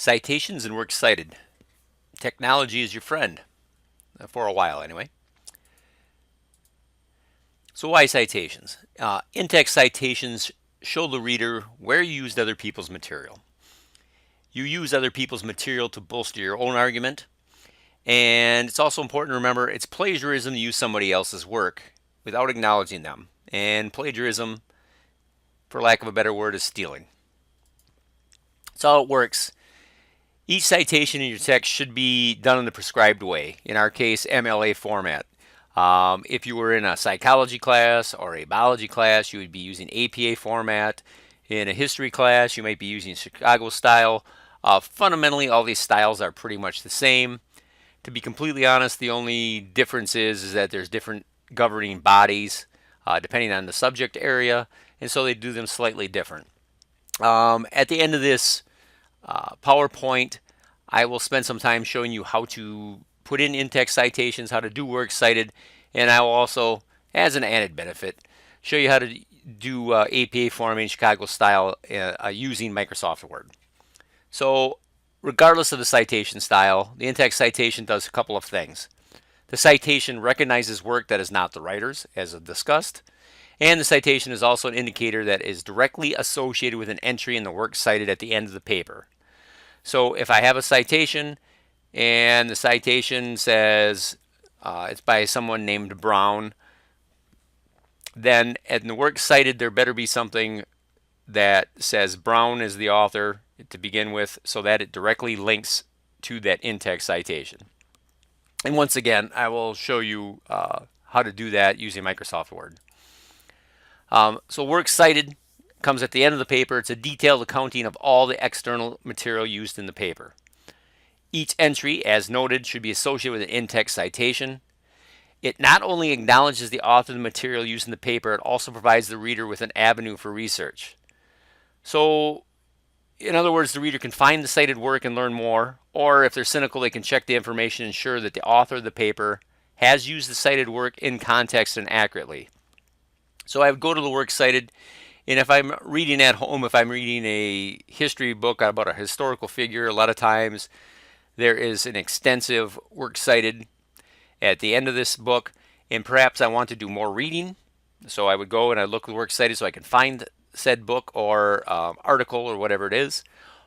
Citations and Works Cited. Technology is your friend, for a while anyway. So why citations? In-text citations show the reader where you used other people's material. You use other people's material to bolster your own argument, and it's also important to remember it's plagiarism to use somebody else's work without acknowledging them. And plagiarism, for lack of a better word, is stealing. That's how it works. Each citation in your text should be done in the prescribed way, in our case, MLA format. If you were in a psychology class or a biology class, you would be using APA format. In a history class, you might be using Chicago style. Fundamentally, all these styles are pretty much the same. To be completely honest, the only difference is that there's different governing bodies depending on the subject area, and so they do them slightly different. At the end of this PowerPoint, I will spend some time showing you how to put in in-text citations, how to do Works Cited, and I will also, as an added benefit, show you how to do APA formatting Chicago style using Microsoft Word. So regardless of the citation style, the in-text citation does a couple of things. The citation recognizes work that is not the writer's, as discussed, and the citation is also an indicator that is directly associated with an entry in the Works Cited at the end of the paper. So if I have a citation and the citation says it's by someone named Brown, then in the Works Cited there better be something that says Brown is the author to begin with, so that it directly links to that in-text citation. And once again, I will show you how to do that using Microsoft Word. So Works Cited comes at the end of the paper. It's a detailed accounting of all the external material used in the paper. Each entry, as noted, should be associated with an in-text citation. It not only acknowledges the author of the material used in the paper, it also provides the reader with an avenue for research. So, in other words, the reader can find the cited work and learn more, or if they're cynical, they can check the information and ensure that the author of the paper has used the cited work in context and accurately. So I would go to the Works Cited, and if I'm reading at home, if I'm reading a history book about a historical figure, a lot of times there is an extensive Works Cited at the end of this book, and perhaps I want to do more reading, so I would go and I look at the Works Cited so I can find said book or article or whatever it is,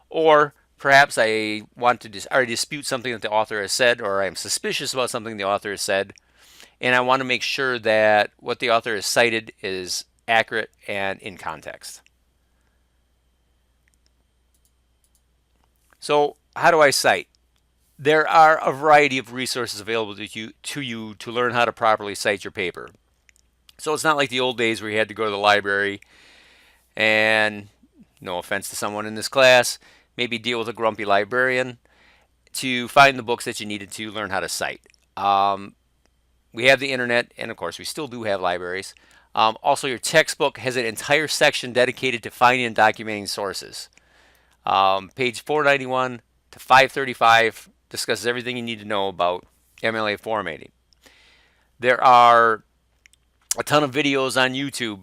or perhaps I want to dispute something that the author has said, or I'm suspicious about something the author has said, and I want to make sure that what the author has cited is accurate and in context. So how do I cite? There are a variety of resources available to you to learn how to properly cite your paper. So it's not like the old days where you had to go to the library and, no offense to someone in this class, maybe deal with a grumpy librarian to find the books that you needed to learn how to cite. We have the internet, and of course we still do have libraries. Also, your textbook has an entire section dedicated to finding and documenting sources. Page 491 to 535 discusses everything you need to know about MLA formatting. There are a ton of videos on YouTube,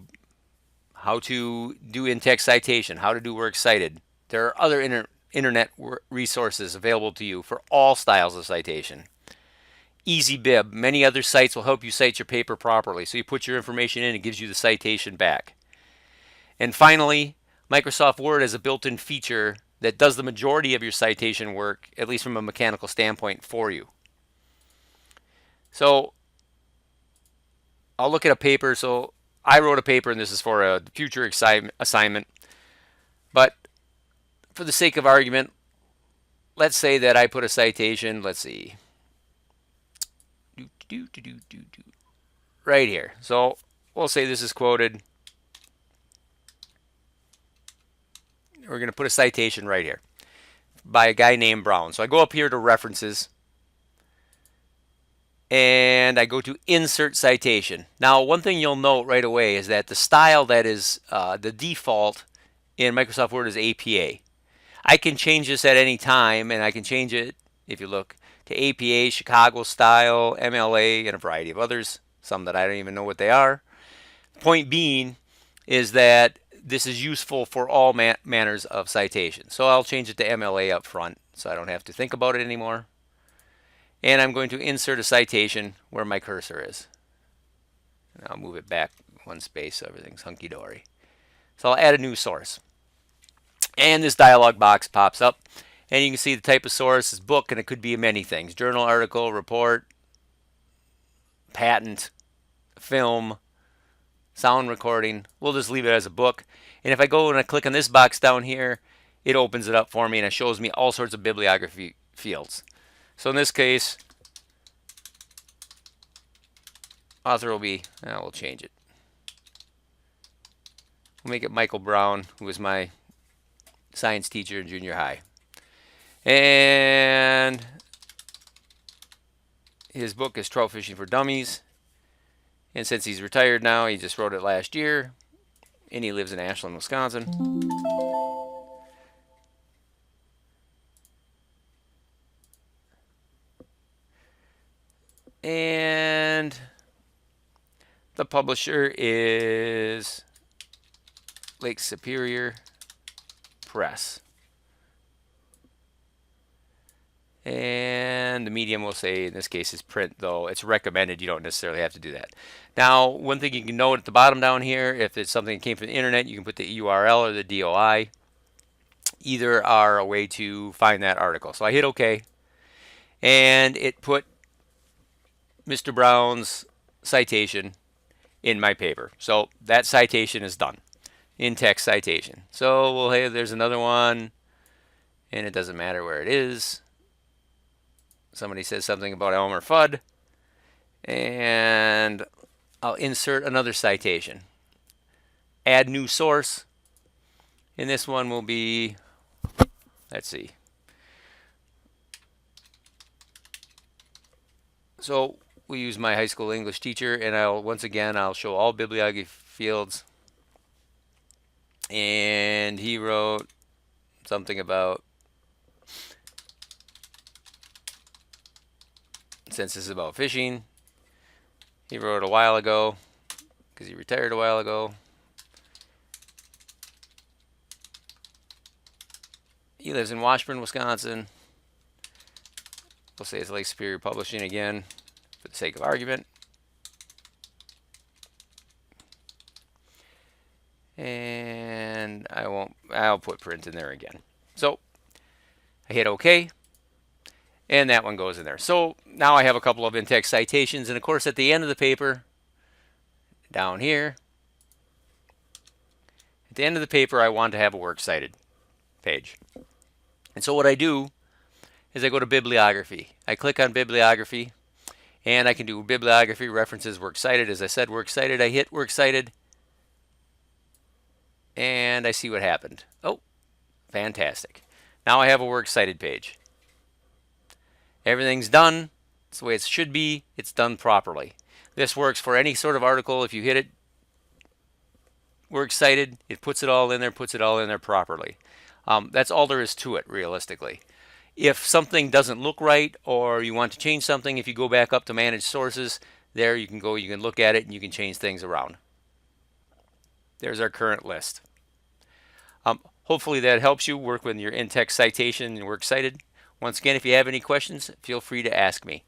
how to do in-text citation, how to do Works Cited. There are other internet resources available to you for all styles of citation. EasyBib, many other sites will help you cite your paper properly. So you put your information in, it gives you the citation back. And finally, Microsoft Word has a built-in feature that does the majority of your citation work, at least from a mechanical standpoint, for you. So I'll look at a paper. So I wrote a paper, and this is for a future assignment. But for the sake of argument, let's say that I put a citation, let's see, right here. So we'll say this is quoted. We're going to put a citation right here by a guy named Brown. So I go up here to references and I go to insert citation. Now, one thing you'll note right away is that the style that is the default in Microsoft Word is APA. I can change this at any time, and I can change it, if you look, to APA, Chicago style, MLA, and a variety of others, some that I don't even know what they are. Point being is that this is useful for all manners of citation. So I'll change it to MLA up front so I don't have to think about it anymore. And I'm going to insert a citation where my cursor is. And I'll move it back one space so everything's hunky-dory. So I'll add a new source. And this dialog box pops up. And you can see the type of source is book, and it could be many things. Journal, article, report, patent, film, sound recording. We'll just leave it as a book. And if I go and I click on this box down here, it opens it up for me and it shows me all sorts of bibliography fields. So in this case, author will be, we'll change it. We'll make it Michael Brown, who was my science teacher in junior high. And his book is Trout Fishing for Dummies. And since he's retired now, he just wrote it last year. And he lives in Ashland, Wisconsin. And the publisher is Lake Superior Press. And the medium will say, in this case, is print, though it's recommended. You don't necessarily have to do that. Now, one thing you can note at the bottom down here, if it's something that came from the internet, you can put the URL or the DOI. Either are a way to find that article. So I hit OK, and it put Mr. Brown's citation in my paper. So that citation is done. In-text citation. So well, hey, there's another one, and it doesn't matter where it is. Somebody says something about Elmer Fudd, and I'll insert another citation. Add new source, and this one will be, let's see. So we use my high school English teacher, and I'll show all bibliography fields. And he wrote something about, since this is about fishing, he wrote a while ago, because he retired a while ago. He lives in Washburn, Wisconsin. We'll say it's Lake Superior Publishing again, for the sake of argument. And I'll put print in there again. So I hit OK. And that one goes in there. So now I have a couple of in-text citations. And of course, at the end of the paper, down here, at the end of the paper, I want to have a Works Cited page. And so what I do is I go to bibliography. I click on bibliography, and I can do bibliography references Works Cited. As I said, Works Cited. I hit Works Cited, and I see what happened. Oh, fantastic. Now I have a Works Cited page. Everything's done. It's the way it should be. It's done properly. This works for any sort of article. If you hit it, Works Cited, it puts it all in there properly. That's all there is to it, realistically. If something doesn't look right, or you want to change something, if you go back up to Manage Sources, there you can go, you can look at it, and you can change things around. There's our current list. Hopefully that helps you work with your in-text citation and Works Cited. Once again, if you have any questions, feel free to ask me.